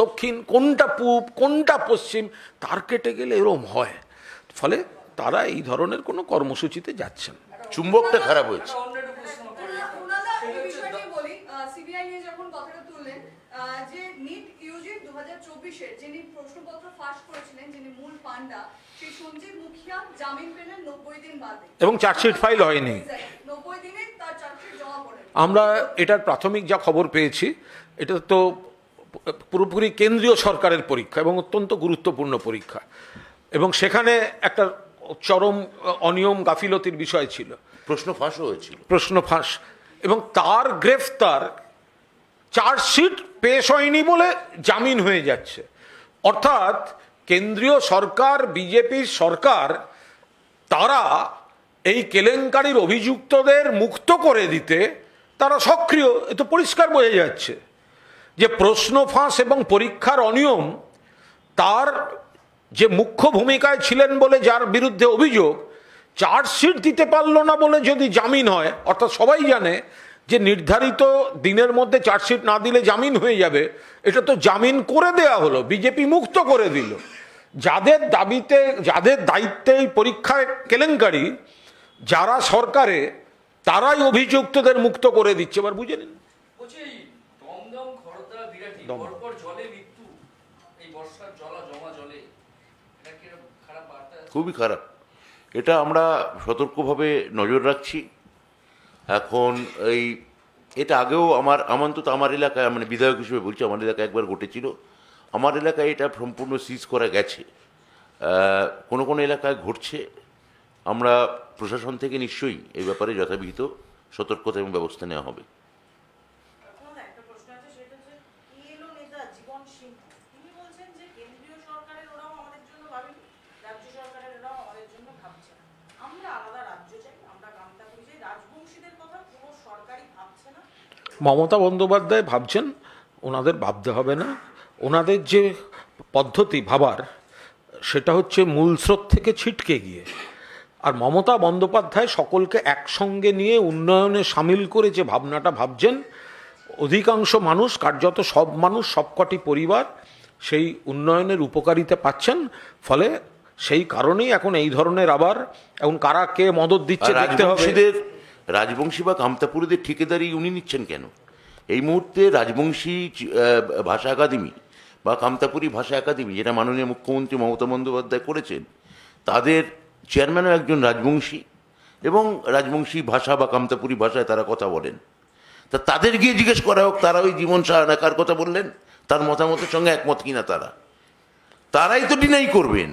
S1: দক্ষিণ, কোনটা পূব, কোনটা পশ্চিম, তার কেটে গেলে এরম হয়। ফলে তারা এই ধরনের কোনো কর্মসূচিতে যাচ্ছেন।
S2: চুম্বকটা খারাপ হয়েছে।
S7: কুণালদা, এই বিষয়টি বলি, সিবিআই নিয়ে যখন কথাটা তুললেন, যে নিট ইউজি 2024-এর যিনি প্রশ্নপত্র ফাঁস করেছিলেন, যিনি মূল পান্ডা, সেই সঞ্জীব মুখিয়া জামিন পেলেন 90 দিন বাদে,
S1: এবং চার্জশিট ফাইল হয়নি।
S7: 90 দিনে তার চার্জশিট জমা পড়ে।
S1: আমরা এটার প্রাথমিক যা খবর পেয়েছি, এটা তো পুরোপুরি কেন্দ্রীয় সরকারের পরীক্ষা এবং অত্যন্ত গুরুত্বপূর্ণ পরীক্ষা, এবং সেখানে একটা চরম অনিয়ম গাফিলতির বিষয় ছিল,
S2: প্রশ্ন ফাঁসও হয়েছিল,
S1: প্রশ্ন ফাঁস, এবং তার গ্রেফতার, চার্জশিট পেশ হয়নি বলে জামিন হয়ে যাচ্ছে। অর্থাৎ কেন্দ্রীয় সরকার, বিজেপির সরকার, তারা এই কেলেঙ্কারির অভিযুক্তদের মুক্ত করে দিতে তারা সক্রিয়। এ তো পরিষ্কার বোঝা যাচ্ছে যে প্রশ্ন ফাঁস এবং পরীক্ষার অনিয়ম, তার যে মুখ্য ভূমিকায় ছিলেন বলে যার বিরুদ্ধে অভিযোগ, চার্জশিট দিতে পারলো না বলে যদি জামিন হয়, অর্থাৎ সবাই জানে যে নির্ধারিত দিনের মধ্যে চার্জশিট না দিলে জামিন হয়ে যাবে, এটা তো জামিন করে দেয়া হলো, বিজেপি মুক্ত করে দিল। যাদের দাবিতে, যাদের দায়িত্বে এই পরীক্ষায় কেলেঙ্কারি, যারা সরকারে, তারাই অভিযুক্তদের মুক্ত করে দিচ্ছে। এবার বুঝে নিন।
S6: বলছি দমদম খড়দা বিরাটি পরপর জলে মৃত্যু, এই বর্ষার জমা জলে, এটা কি খারাপ বার্তা?
S2: খুবই খারাপ। এটা আমরা সতর্কভাবে নজর রাখছি। এখন এটা আগেও আমার এলাকায়, মানে বিধায়ক হিসেবে বলছি, আমার এলাকায় একবার ঘটেছিল। আমার এলাকায় এটা সম্পূর্ণ সিজ করা গেছে। কোনো কোনো এলাকায় ঘটছে। আমরা প্রশাসন থেকে নিশ্চয়ই এই ব্যাপারে যথাবিহিত সতর্কতা এবং ব্যবস্থা নেওয়া হবে।
S8: আপনার একটা প্রশ্ন আছে, সেটা হচ্ছে ইএলও নেতা জীবন সিংহ, তিনি বলছেন যে কেন্দ্রীয় সরকারের ওরাও আমাদের জন্য ভাবেনি, রাজ্য সরকারের ওরাও আমাদের জন্য ভাবছে না। আমরা আলাদা রাজ্য চাই, আমরা কামতাপুরি চাই, রাজবংশীদের কথা কোনো সরকারই ভাবছে না।
S1: মমতা বন্দ্যোপাধ্যায় ভাবছেন, ওনাদের ভাবতে হবে না। ওনাদের যে পদ্ধতি ভাবার, সেটা হচ্ছে মূল স্রোত থেকে ছিটকে গিয়ে। আর মমতা বন্দ্যোপাধ্যায় সকলকে একসঙ্গে নিয়ে উন্নয়নে সামিল করে যে ভাবনাটা ভাবছেন, অধিকাংশ মানুষ, কার্যত সব মানুষ, সবকটি পরিবার সেই উন্নয়নের উপকারিতা পাচ্ছেন। ফলে সেই কারণেই এখন এই ধরনের আবার এখন কারা কে মদত দিচ্ছে
S2: আর
S1: দেখতে হবে।
S2: রাজবংশী বা কামতাপুরীদের ঠিকাদারি উনি নিচ্ছেন কেন? এই মুহূর্তে রাজবংশী ভাষা একাডেমি বা কামতাপুরী ভাষা একাডেমি, যেটা মাননীয় মুখ্যমন্ত্রী মমতা বন্দ্যোপাধ্যায় করেছেন, তাদের চেয়ারম্যানও একজন রাজবংশী, এবং রাজবংশী ভাষা বা কামতাপুরী ভাষায় তারা কথা বলেন। তা তাদের গিয়ে জিজ্ঞেস করা হোক, তারা ওই জীবন সাহানা কার কথা বললেন, তার মতামতের সঙ্গে একমত কিনা। তারাই তো ডিনাই করবেন।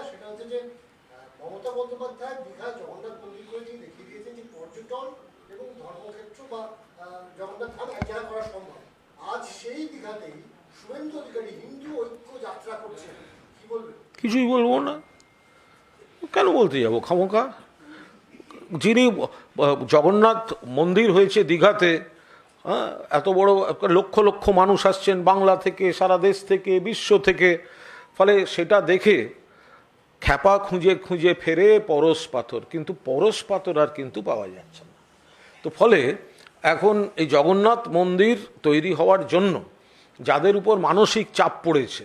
S5: সেটা হচ্ছে যে মমতা বন্দ্যোপাধ্যায় দীঘা জগন্নাথ মন্দির করে তিনি দেখিয়ে দিয়েছেন যে পর্যটন এবং ধর্মক্ষেত্র বা জগন্নাথ ধাম এক জায়গা করা সম্ভব। আজ সেই দীঘাতেই শুভেন্দু অধিকারী হিন্দু ঐক্য যাত্রা করছেন, কি বলবেন?
S1: কিছুই বলবো না, কেন বলতে যাবো খামোকা। যিনি জগন্নাথ মন্দির হয়েছে দীঘাতে, এত বড় লক্ষ লক্ষ মানুষ আসছেন বাংলা থেকে, সারা দেশ থেকে, বিশ্ব থেকে। ফলে সেটা দেখে খ্যাপা খুঁজে খুঁজে ফেরে পরশ পাথর, কিন্তু পরশ পাথর আর কিন্তু পাওয়া যাচ্ছে না। তো ফলে এখন এই জগন্নাথ মন্দির তৈরি হওয়ার জন্য যাদের উপর মানসিক চাপ পড়েছে,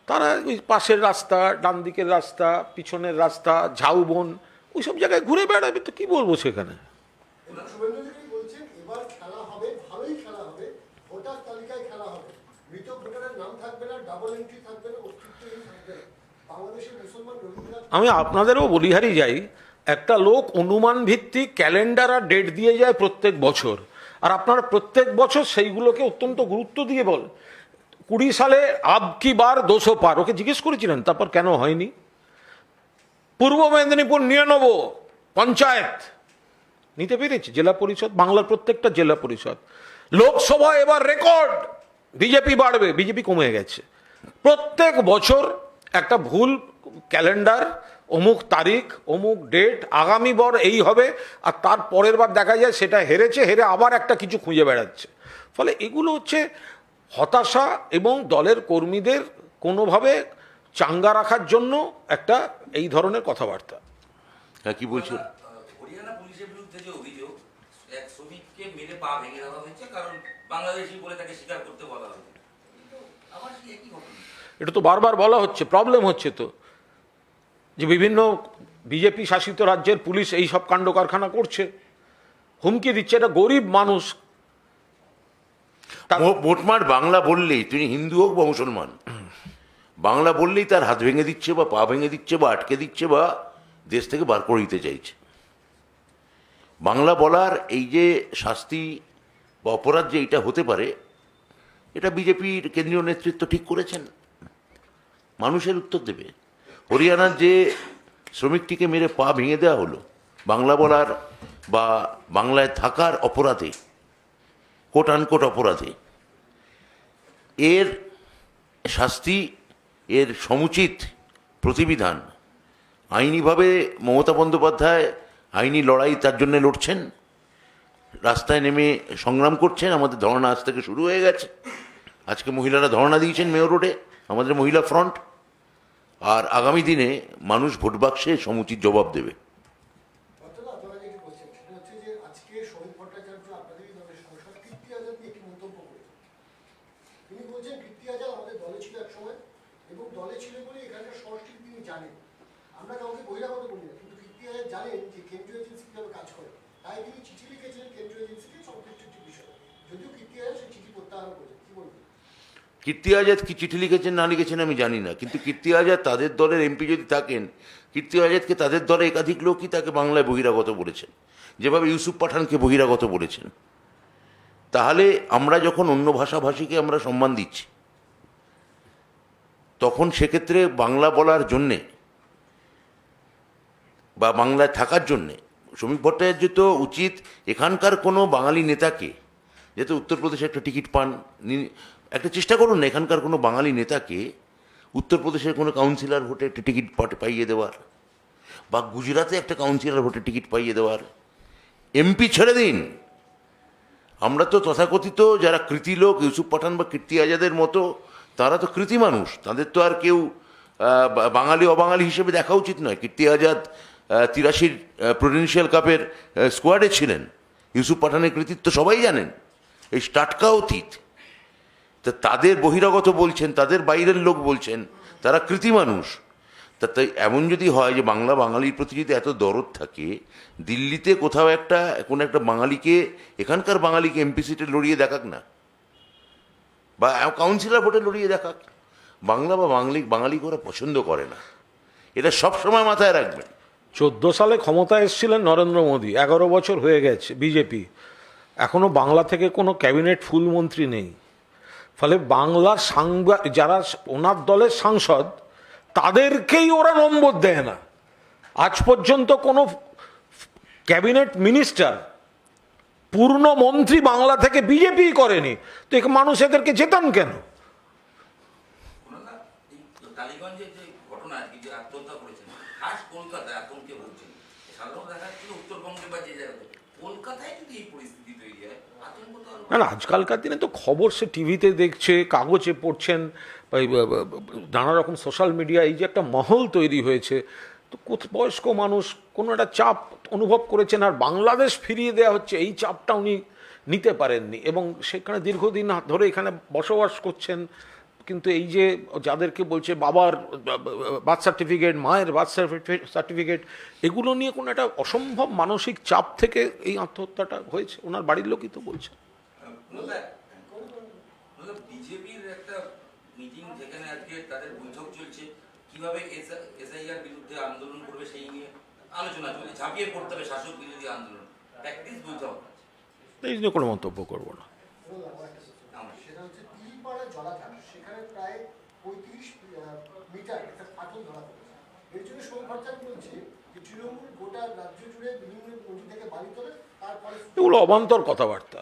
S1: তারা ওই পাশের রাস্তা, ডান দিকের রাস্তা, পিছনের রাস্তা, ঝাউবন, ওই সব জায়গায় ঘুরে বেড়াবে। তো কি বলবো সেখানে?
S5: শুভেন্দু অধিকারী বলছেন এবার খেলা হবে, ভালোই খেলা হবে, ভোটার তালিকায় খেলা হবে, মৃত ভোটারের নাম থাকবে না, ডাবল এন্ট্রি থাকবে না, অস্তিত্বহীন থাকবে না। বাংলাদেশের মুসলমান রবীন্দ্রনাথ,
S1: আমি আপনাদেরও বলিহারি যাই, একটা লোক অনুমান ভিত্তিক ক্যালেন্ডার আর ডেট দিয়ে যায় প্রত্যেক বছর, আর আপনারা প্রত্যেক বছর সেইগুলোকে অত্যন্ত গুরুত্ব দিয়ে বল। 20 সালে আব কি বার 200 পার, ওকে জিজ্ঞেস করেছিলেন তারপর কেন হয়নি? পূর্ব মেদিনীপুর 99 পঞ্চায়েত নিতে পেরেছে, জেলা পরিষদ, বাংলার প্রত্যেকটা জেলা পরিষদ। লোকসভা এবার রেকর্ড, বিজেপি বাড়বে, বিজেপি কমে গেছে। প্রত্যেক বছর একটা ভুল ক্যালেন্ডার, অমুক তারিখ, অমুক ডেট, আগামী বার এই হবে, আর তার পরের বার দেখা যায় সেটা হেরেছে, হেরে আবার একটা কিছু খুঁজে বেড়াচ্ছে। ফলে এগুলো হচ্ছে হতাশা এবং দলের কর্মীদের কোনোভাবে চাঙ্গা রাখার জন্য একটা এই ধরনের কথাবার্তা।
S2: হ্যাঁ, কি বলছেন?
S9: হরিয়ানা পুলিশের বিরুদ্ধে যে অভিযোগ, এক শ্রমিককে মেরে পা ভেঙে দেওয়া হয়েছে কারণ বাংলাদেশি বলে তাকে স্বীকার করতে বলা হয়েছে, কিন্তু আমার কি একই ঘটনা।
S1: এটা তো বারবার বলা হচ্ছে, প্রবলেম হচ্ছে তো যে বিভিন্ন বিজেপি শাসিত রাজ্যের পুলিশ এই সব কাণ্ড কারখানা করছে, হুমকি দিচ্ছে। এটা গরিব মানুষ।
S2: মোটমাট বাংলা বললেই, তিনি হিন্দু হোক বা মুসলমান, বাংলা বললেই তার হাত ভেঙে দিচ্ছে বা পা ভেঙে দিচ্ছে বা আটকে দিচ্ছে বা দেশ থেকে বার করে দিতে চাইছে। বাংলা বলার এই যে শাস্তি বা অপরাধ যে এটা হতে পারে, এটা বিজেপির কেন্দ্রীয় নেতৃত্ব ঠিক করেছেন। মানুষের উত্তর দেবে। হরিয়ানার যে শ্রমিকটিকে মেরে পা ভেঙে দেওয়া হলো বাংলা বলার বা বাংলায় থাকার অপরাধে, কোট আনকোট অপরাধে, এর শাস্তি, এর সমুচিত প্রতিবিধান আইনিভাবে মমতা বন্দ্যোপাধ্যায় আইনি লড়াই তার জন্য লড়ছেন, রাস্তায় নেমে সংগ্রাম করছেন। আমাদের ধর্ণা আজ থেকে শুরু হয়ে গেছে। আজকে মহিলারা ধর্ণা দিয়েছেন মেয়র রোডে, আমাদের মহিলা ফ্রন্ট। আর আগামী দিনে মানুষ ভোট বাক্সে সমুচিত জবাব দেবে।
S5: আপনারা যেটি বলছেন সেটা হচ্ছে যে আজকে শহীদ ভট্টাচার্য আপনাদেরই দলের সাংসদ কীর্তি আজাদ নিয়ে একটি মন্তব্য করেছেন। তিনি বলছেন কীর্তি আজাদ আমাদের দলে ছিল এক সময়, এবং দলে ছিল বলে এখানকার সংস্কৃতি তিনি জানেন। আমরা কাউকে বহিরাগত বলি না, কিন্তু কীর্তি আজাদ জানেন যে কেন্দ্রীয় এজেন্সি কীভাবে কাজ করে। তাই তিনি চিঠি লিখেছিলেন কেন্দ্রীয় এজেন্সিকে সংশ্লিষ্ট একটি বিষয়ে, যদিও কীর্তি আজাদ সেই চিঠি প্রত্যাহার করেছেন। কি বলবেন?
S2: কীর্তি আজাদ কি চিঠি লিখেছেন না লিখেছেন আমি জানি না, কিন্তু কীর্তি আজাদ তাদের দলের এমপি যদি থাকেন, কীর্তি আজাদকে তাদের দলে একাধিক লোকই তাকে বাংলায় বহিরাগত বলেছেন, যেভাবে ইউসুফ পাঠানকে বহিরাগত বলেছেন। তাহলে আমরা যখন অন্য ভাষাভাষীকে আমরা সম্মান দিচ্ছি, তখন সেক্ষেত্রে বাংলা বলার জন্যে বা বাংলায় থাকার জন্যে শ্রমিক ভট্টাচার্য তো উচিত এখানকার কোনো বাঙালি নেতাকে, যাতে উত্তরপ্রদেশে একটা টিকিট পান, একটা চেষ্টা করুন না এখানকার কোনো বাঙালি নেতাকে উত্তরপ্রদেশের কোনো কাউন্সিলর ভোটে একটা টিকিট পাইয়ে দেওয়ার, বা গুজরাটে একটা কাউন্সিলর ভোটে টিকিট পাইয়ে দেওয়ার। এমপি ছেড়ে দিন, আমরা তো তথাকথিত যারা কৃতি লোক, ইউসুফ পাঠান বা কীর্তি আজাদের মতো, তারা তো কৃতি মানুষ, তাদের তো আর কেউ বাঙালি অবাঙালি হিসেবে দেখা উচিত নয়। কীর্তি আজাদ 83 প্রুডেন্সিয়াল কাপের স্কোয়াডে ছিলেন, ইউসুফ পাঠানের কৃতিত্ব সবাই জানেন, এই টাটকা অতীত। তা তাদের বহিরাগত বলছেন, তাদের বাইরের লোক বলছেন, তারা কৃতি মানুষ। তাই এমন যদি হয় যে বাংলা বাঙালির প্রতি যদি এত দরদ থাকে, দিল্লিতে কোথাও কোনো একটা বাঙালিকে, এখানকার বাঙালিকে এমপি সিটে লড়িয়ে দেখাক না, বা কাউন্সিলর ভোটে লড়িয়ে দেখাক। বাংলা বা বাঙালি ওরা পছন্দ করে না, এটা সবসময় মাথায় রাখবেন।
S1: 14 সালে ক্ষমতায় এসেছিলেন নরেন্দ্র মোদী, 11 বছর হয়ে গেছে বিজেপি, এখনো বাংলা থেকে কোনো ক্যাবিনেট ফুল মন্ত্রী নেই। ফলে বাংলার যারা ওনার দলের সাংসদ, তাদেরকেই ওরা নম্বর দেয় না। আজ পর্যন্ত কোনো ক্যাবিনেট মিনিস্টার, পূর্ণ মন্ত্রী বাংলা থেকে বিজেপি করেনি, তো মানুষ এদেরকে জেতান কেন?
S9: টালিগঞ্জে যে ঘটনা আর কি, যে আত্মহত্যা করেছেন, খাস কলকাতায় আতঙ্কে ভুগছেন। সাধারণত দেখা যাচ্ছিল উত্তরবঙ্গে বা যে জায়গাতে, কলকাতায় যদি এই পরিস্থিতি তৈরি হয়, আতঙ্ক তো
S1: না না, আজকালকার দিনে তো খবর সে টিভিতে দেখছে, কাগজে পড়ছেন, নানা রকম সোশ্যাল মিডিয়া, এই যে একটা মহল তৈরি হয়েছে, তো বয়স্ক মানুষ কোনো একটা চাপ অনুভব করেছেন, আর বাংলাদেশ ফিরিয়ে দেওয়া হচ্ছে, এই চাপটা উনি নিতে পারেননি, এবং সেখানে দীর্ঘদিন ধরে এখানে বসবাস করছেন। কিন্তু এই যে যাদেরকে বলছে বাবার বার্থ সার্টিফিকেট, মায়ের বার্থ সার্টিফিকেট, এগুলো নিয়ে কোনো একটা অসম্ভব মানসিক চাপ থেকে এই আত্মহত্যাটা হয়েছে, ওনার বাড়ির লোকই তো বলছে।
S9: বিজেপির একটা মিটিং, যেখানে আজকে তাদের বৈঠক চলছে, কিভাবে এসআইআর বিরুদ্ধে আন্দোলন করবে সেই নিয়ে আলোচনা চলছে, ঝাঁপিয়ে পড়তে হবে শাসক বিরোধী আন্দোলন, প্র্যাকটিস বৈঠক।
S1: এই নিয়ে কোনো মন্তব্য করবো না।
S5: সেটা হচ্ছে তিলপাড়া জলাধার, সেখানে প্রায় 35 মিটার একটা ফাটল ধরা পড়েছে। এর জন্য শ্রমিক ভট্টাচার্য বলছে যে তৃণমূল গোটা রাজ্য জুড়ে বিভিন্ন নদী থেকে বাড়ি তোলে, তারপরে
S1: এগুলো অবান্তর কথাবার্তা,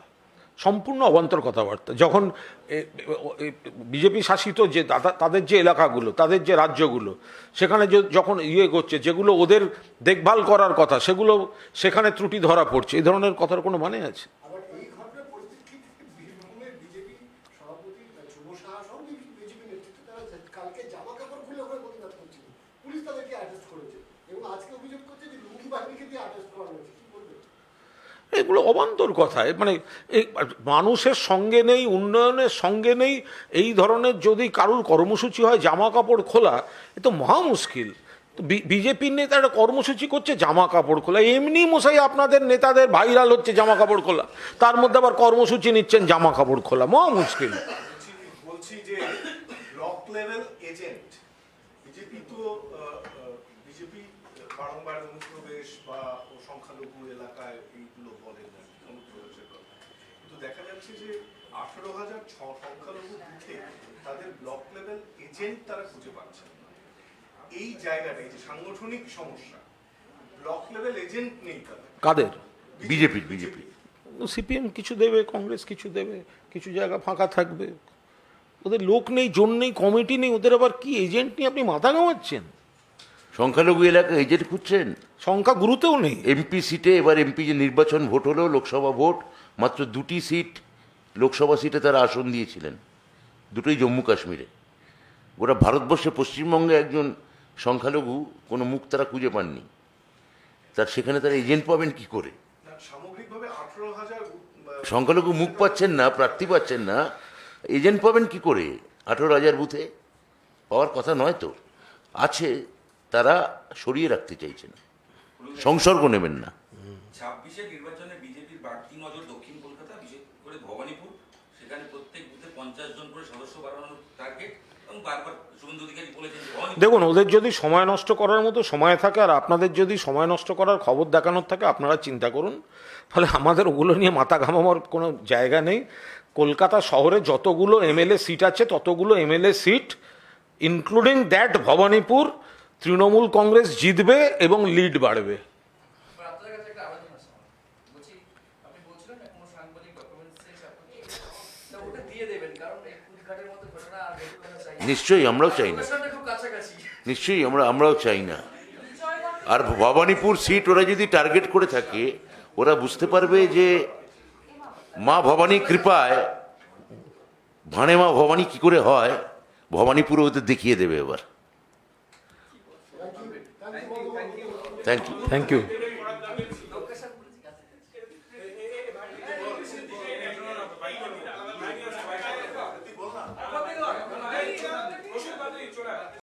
S1: সম্পূর্ণ অবান্তর কথাবার্তা। যখন বিজেপি শাসিত যে তাদের যে এলাকাগুলো, তাদের যে রাজ্যগুলো, সেখানে যখন করছে, যেগুলো ওদের দেখভাল করার কথা, সেগুলো সেখানে ত্রুটি ধরা পড়ছে, এই ধরনের কথার কোনো মানে আছে?
S5: আবার এই ঘটনার পরিপ্রেক্ষিতে বীরভূমের বিজেপি সভাপতি যুব সাহা সহ বিজেপি নেতৃত্বে তারা কালকে জামা কাপড় খুলে ওখানে প্রতিবাদ করছিল, পুলিশ তাদেরকে অ্যারেস্ট করেছে, এবং আজকে অভিযোগ করছে যে লুঙ্গি বাহিনীকে দিয়ে অ্যারেস্ট করা হয়েছে। কি বলবে?
S1: এগুলো অবান্তর কথা। মানে এই মানুষের সঙ্গে নেই, উন্নয়নের সঙ্গে নেই, এই ধরনের যদি কারুর কর্মসূচি হয় জামা কাপড় খোলা, এ তো মহা মুশকিল। তো বিজেপির নেতা একটা কর্মসূচি করছে জামা কাপড় খোলা, এমনি মশাই আপনাদের নেতাদের ভাইরাল হচ্ছে জামা কাপড় খোলা, তার মধ্যে আবার কর্মসূচি নিচ্ছেন জামা কাপড় খোলা, মহা মুশকিল।
S10: বলছি যে ব্লক লেভেল এজেন্ট বিজেপি তো বিজেপি বারংবার অনুপ্রবেশ বা সংখ্যালঘু এলাকায় এইগুলো বলেন না, অনুপ্রবেশের কথা, কিন্তু দেখা যাচ্ছে যে 18,000 সংখ্যালঘু বুথে তাদের ব্লক লেভেল এজেন্ট তারা খুঁজে পাচ্ছেন না। এই জায়গাটা, এই যে সাংগঠনিক সমস্যা, ব্লক লেভেল এজেন্ট নেই তাদের।
S1: কাদের?
S2: বিজেপি
S1: সিপিএম কিছু দেবে, কংগ্রেস কিছু দেবে, কিছু জায়গা ফাঁকা থাকবে, ওদের লোক নেই, জন নেই, কমিটি নেই, ওদের আবার কি এজেন্ট নিয়ে আপনি মাথা ঘামাচ্ছেন?
S2: সংখ্যালঘু এলাকায় এজেন্ট খুঁজছেন,
S1: সংখ্যা গুরুতেও নেই।
S2: এমপি সিটে এবার এমপি যে নির্বাচন ভোট হলো, লোকসভা ভোট, মাত্র 2টি সিট লোকসভা সিটে তারা আসন দিয়েছিলেন, দুটোই জম্মু কাশ্মীরে। গোটা ভারতবর্ষে পশ্চিমবঙ্গে একজন সংখ্যালঘু কোনো মুখ তারা খুঁজে পাননি, তার সেখানে তারা এজেন্ট পাবেন কি করে?
S10: সামগ্রিকভাবে 18,000
S2: সংখ্যালঘু মুখ পাচ্ছেন না, প্রার্থী পাচ্ছেন না, এজেন্ট পাবেন কি করে? 18,000 বুথে পাওয়ার কথা নয় তো, আছে, তারা সরিয়ে রাখতে চাইছেন, সংসর্গ নেবেন না।
S9: 26-এর নির্বাচনে বিজেপির বাড়তি নজর দক্ষিণ কলকাতা, বিশেষ করে ভবানীপুর, সেখানে প্রত্যেক বুথে 50 জন করে সদস্য বাড়ানোর টার্গেট, এবং বারবার শুভেন্দু অধিকারী বলেছেন যে
S1: দেখুন, ওদের যদি সময় নষ্ট করার মতো সময় থাকে, আর আপনাদের যদি সময় নষ্ট করার খবর দেখানোর থাকে, আপনারা চিন্তা করুন। ফলে আমাদের ওগুলো নিয়ে মাথা ঘামাবার কোনো জায়গা নেই। কলকাতা শহরে যতগুলো এমএলএ সিট আছে, ততগুলো MLA seat including that Bhabanipur Trinamool congress জিতবে এবং লিড বাড়বে।
S6: আপনাদের কাছে একটা আবেদন আছে আমার। বলছি আপনি বলছিলেন না কোনো সাংবাদিক ডকুমেন্টস ওটা দিয়ে দেবেন, কারণ এই কুটঘাটের মতো ঘটনা আর ঘটতে না চাই।
S2: নিশ্চয়ই আমরাও চাই না,
S6: ঘটনাটা খুব কাছাকাছি।
S2: নিশ্চয়ই আমরাও চাই না। আর ভবানীপুর সিট ওরা যদি টার্গেট করে থাকে, ওরা বুঝতে পারবে যে মা ভবানী কৃপায় ভাঁড়ে মা ভবানী কি করে হয়, ভবানীপুরে ওদের দেখিয়ে দেবে এবার। Thank you.
S1: Thank you.